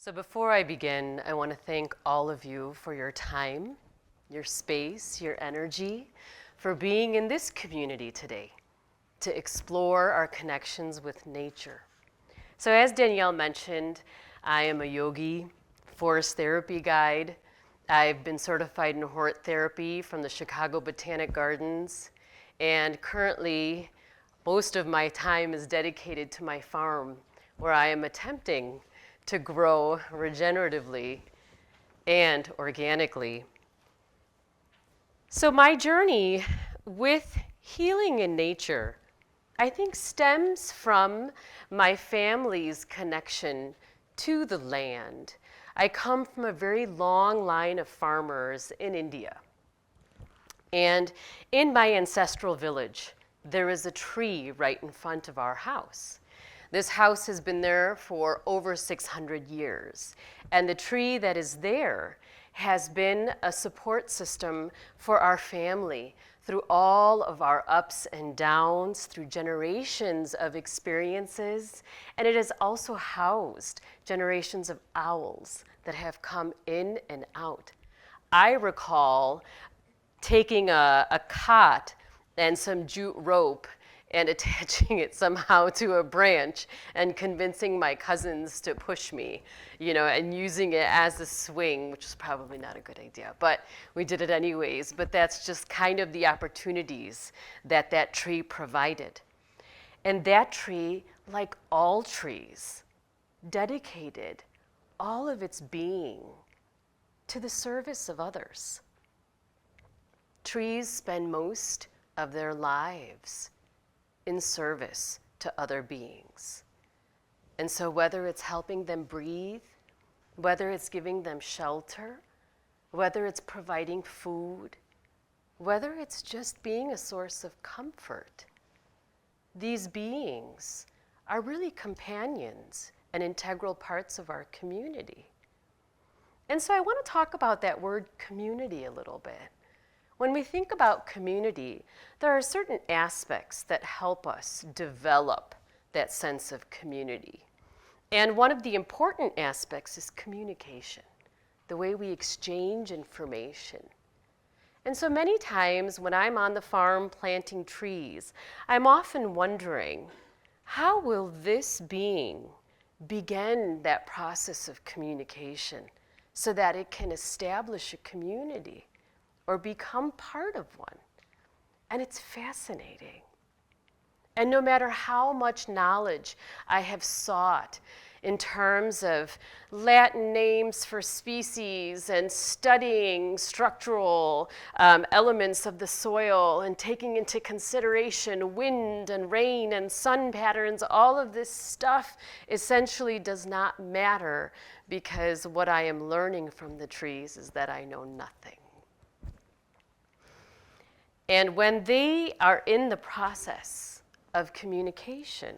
So before I begin, I want to thank all of you for your time, your space, your energy, for being in this community today to explore our connections with nature. So as Danielle mentioned, I am a yogi, forest therapy guide. I've been certified in hort therapy from the Chicago Botanic Gardens, and currently most of my time is dedicated to my farm, where I am attempting to grow regeneratively and organically. So my journey with healing in nature, I think, stems from my family's connection to the land. I come from a very long line of farmers in India. And in my ancestral village, there is a tree right in front of our house. This house has been there for over 600 years, and the tree that is there has been a support system for our family through all of our ups and downs, through generations of experiences, and it has also housed generations of owls that have come in and out. I recall taking a cot and some jute rope and attaching it somehow to a branch and convincing my cousins to push me, and using it as a swing, which is probably not a good idea, but we did it anyways. But that's just kind of the opportunities that tree provided. And that tree, like all trees, dedicated all of its being to the service of others. Trees spend most of their lives in service to other beings. And so whether it's helping them breathe, whether it's giving them shelter, whether it's providing food, whether it's just being a source of comfort, these beings are really companions and integral parts of our community. And so I want to talk about that word community a little bit. When we think about community, there are certain aspects that help us develop that sense of community. And one of the important aspects is communication, the way we exchange information. And so many times when I'm on the farm planting trees, I'm often wondering, how will this being begin that process of communication so that it can establish a community or become part of one? And it's fascinating. And no matter how much knowledge I have sought in terms of Latin names for species and studying structural elements of the soil and taking into consideration wind and rain and sun patterns, all of this stuff essentially does not matter, because what I am learning from the trees is that I know nothing. And when they are in the process of communication,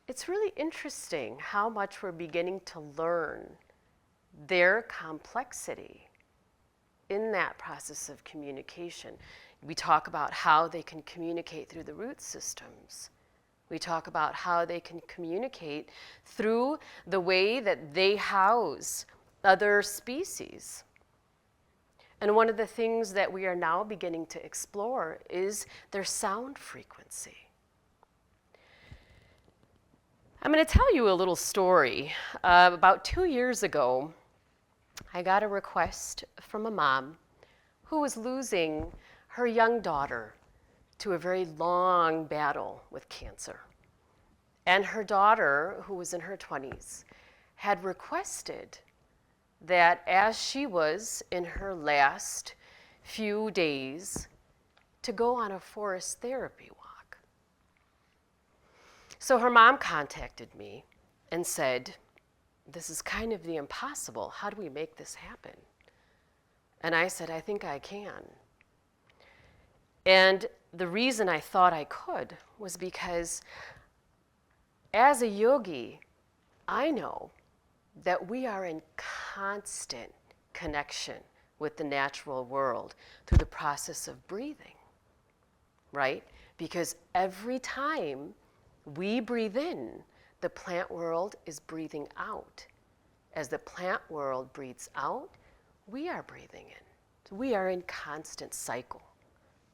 it's really interesting how much we're beginning to learn their complexity in that process of communication. We talk about how they can communicate through the root systems. We talk about how they can communicate through the way that they house other species. And one of the things that we are now beginning to explore is their sound frequency. I'm going to tell you a little story. About 2 years ago, I got a request from a mom who was losing her young daughter to a very long battle with cancer. And her daughter, who was in her 20s, had requested that as she was in her last few days, to go on a forest therapy walk. So her mom contacted me and said, "This is kind of the impossible. How do we make this happen?" And I said, "I think I can." And the reason I thought I could was because as a yogi, I know that we are in constant connection with the natural world through the process of breathing, right? Because every time we breathe in, the plant world is breathing out. As the plant world breathes out, we are breathing in. So we are in constant cycle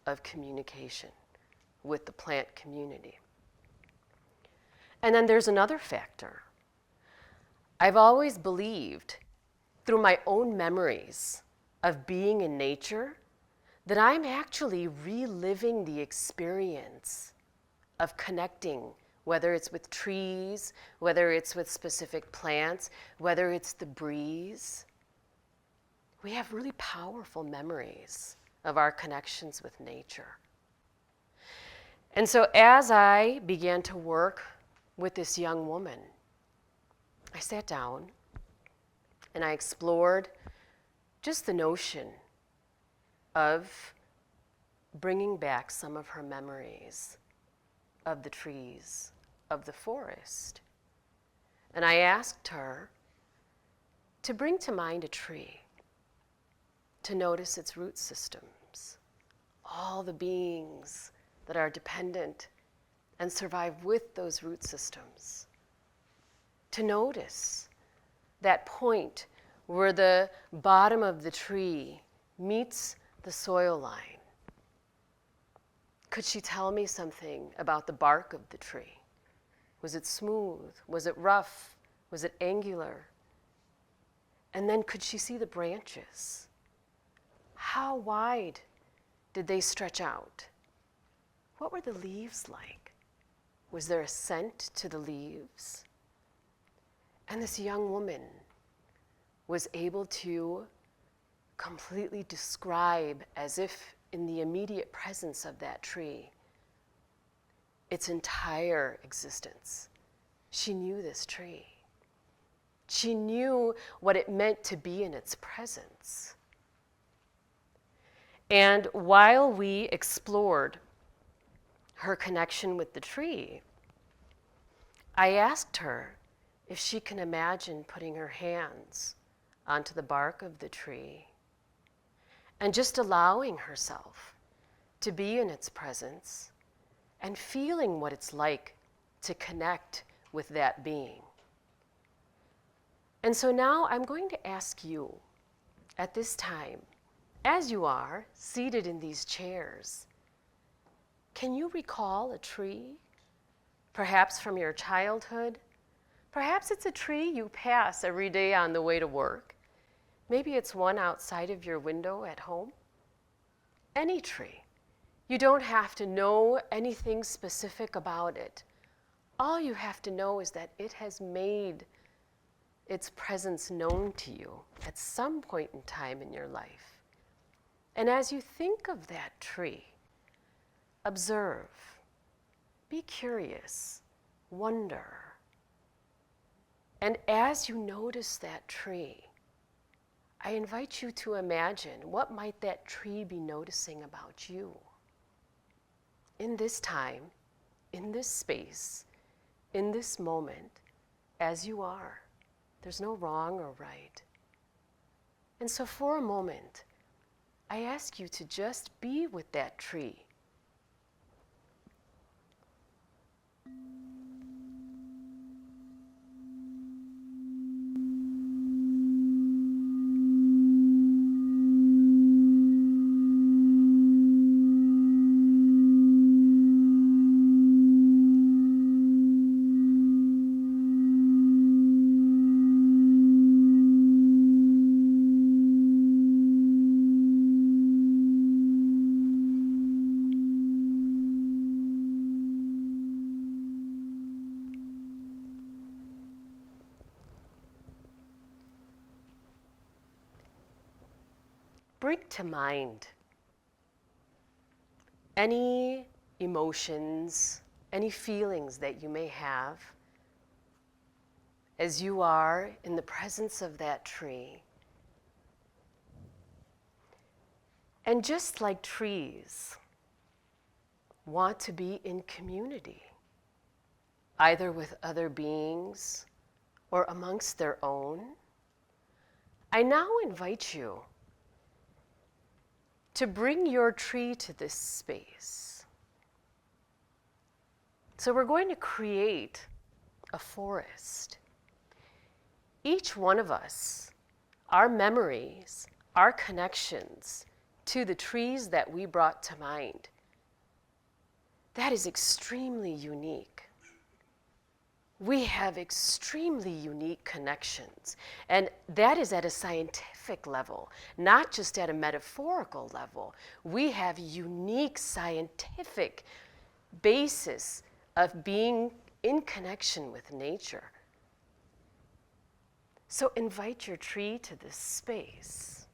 of communication with the plant community. And then there's another factor. I've always believed, through my own memories of being in nature, that I'm actually reliving the experience of connecting, whether it's with trees, whether it's with specific plants, whether it's the breeze. We have really powerful memories of our connections with nature. And so as I began to work with this young woman, I sat down and I explored just the notion of bringing back some of her memories of the trees, of the forest. And I asked her to bring to mind a tree, to notice its root systems, all the beings that are dependent and survive with those root systems, to notice that point where the bottom of the tree meets the soil line. Could she tell me something about the bark of the tree? Was it smooth? Was it rough? Was it angular? And then could she see the branches? How wide did they stretch out? What were the leaves like? Was there a scent to the leaves? And this young woman was able to completely describe, as if in the immediate presence of that tree, its entire existence. She knew this tree. She knew what it meant to be in its presence. And while we explored her connection with the tree, I asked her if she can imagine putting her hands onto the bark of the tree and just allowing herself to be in its presence and feeling what it's like to connect with that being. And so now I'm going to ask you at this time, as you are seated in these chairs, can you recall a tree, perhaps from your childhood? Perhaps it's a tree you pass every day on the way to work. Maybe it's one outside of your window at home. Any tree. You don't have to know anything specific about it. All you have to know is that it has made its presence known to you at some point in time in your life. And as you think of that tree, observe, be curious, wonder. And as you notice that tree, I invite you to imagine, what might that tree be noticing about you? In this time, in this space, in this moment, as you are. There's no wrong or right. And so for a moment, I ask you to just be with that tree. Bring to mind any emotions, any feelings that you may have as you are in the presence of that tree. And just like trees want to be in community, either with other beings or amongst their own, I now invite you to bring your tree to this space. So we're going to create a forest. each one of us, our memories, our connections to the trees that we brought to mind, that is extremely unique. We have extremely unique connections, and that is at a scientific level, not just at a metaphorical level. We have unique scientific basis of being in connection with nature. So invite your tree to this space.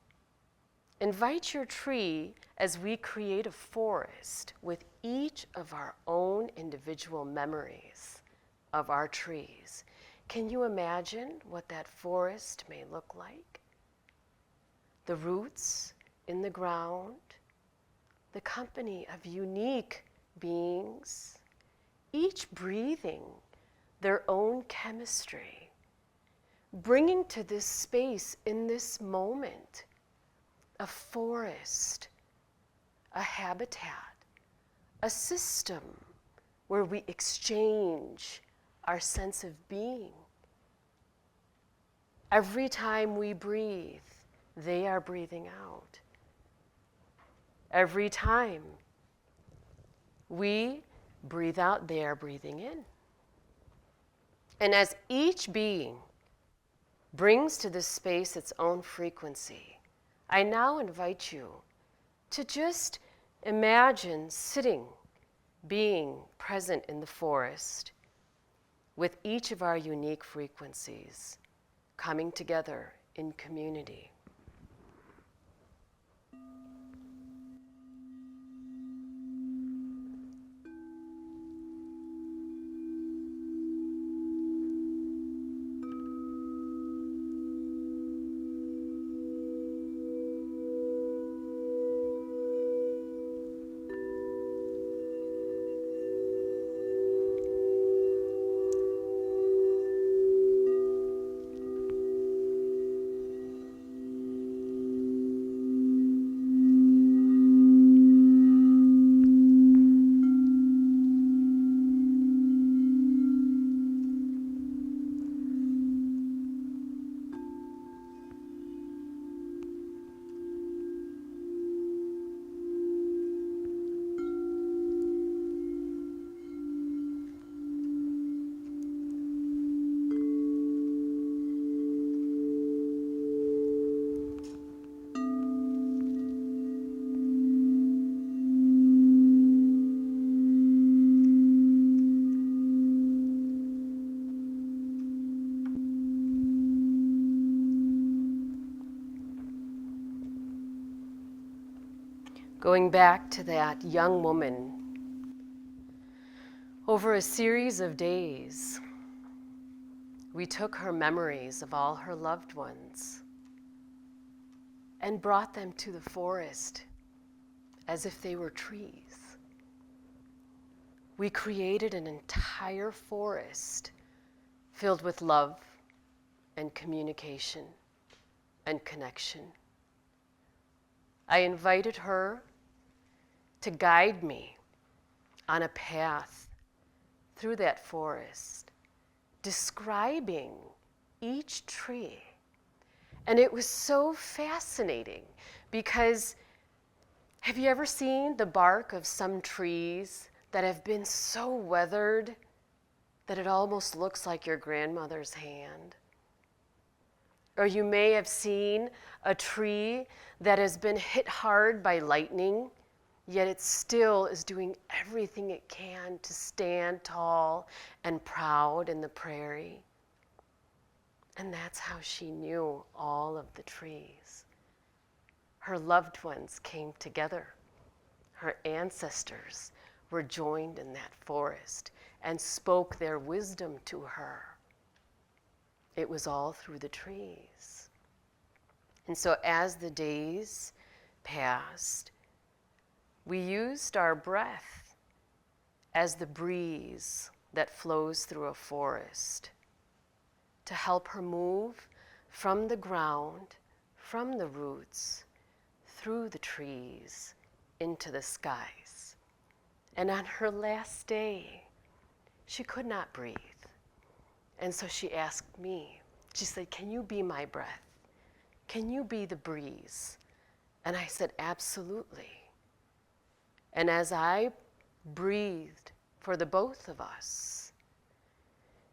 Invite your tree as we create a forest with each of our own individual memories of our trees. Can you imagine what that forest may look like? The roots in the ground, the company of unique beings, each breathing their own chemistry, bringing to this space in this moment a forest, a habitat, a system where we exchange our sense of being. Every time we breathe, they are breathing out. Every time we breathe out, they are breathing in. And as each being brings to this space its own frequency, I now invite you to just imagine sitting, being present in the forest, with each of our unique frequencies coming together in community. Going back to that young woman, over a series of days, we took her memories of all her loved ones and brought them to the forest as if they were trees. We created an entire forest filled with love and communication and connection. I invited her to guide me on a path through that forest, describing each tree. And it was so fascinating because have you ever seen the bark of some trees that have been so weathered that it almost looks like your grandmother's hand? Or you may have seen a tree that has been hit hard by lightning, yet it still is doing everything it can to stand tall and proud in the prairie. And that's how she knew all of the trees. Her loved ones came together. Her ancestors were joined in that forest and spoke their wisdom to her. It was all through the trees. And so as the days passed, we used our breath as the breeze that flows through a forest to help her move from the ground, from the roots, through the trees, into the skies. And on her last day, she could not breathe. And so she asked me, She said, "Can you be my breath? Can you be the breeze?" And I said, "Absolutely." And as I breathed for the both of us,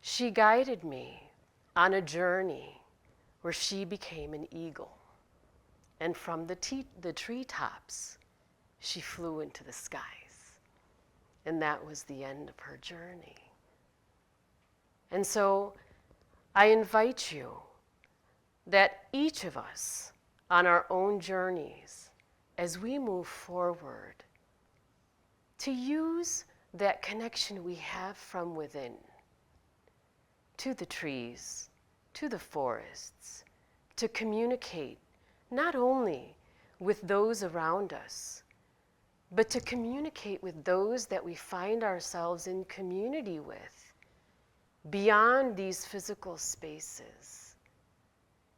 she guided me on a journey where she became an eagle. And from the treetops, she flew into the skies. And that was the end of her journey. And so I invite you that each of us on our own journeys, as we move forward, to use that connection we have from within to the trees, to the forests, to communicate not only with those around us, but to communicate with those that we find ourselves in community with beyond these physical spaces,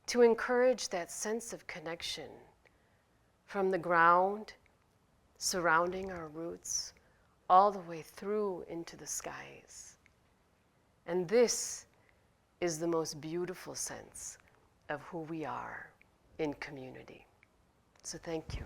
to encourage that sense of connection from the ground surrounding our roots all the way through into the skies. And this is the most beautiful sense of who we are in community. So thank you.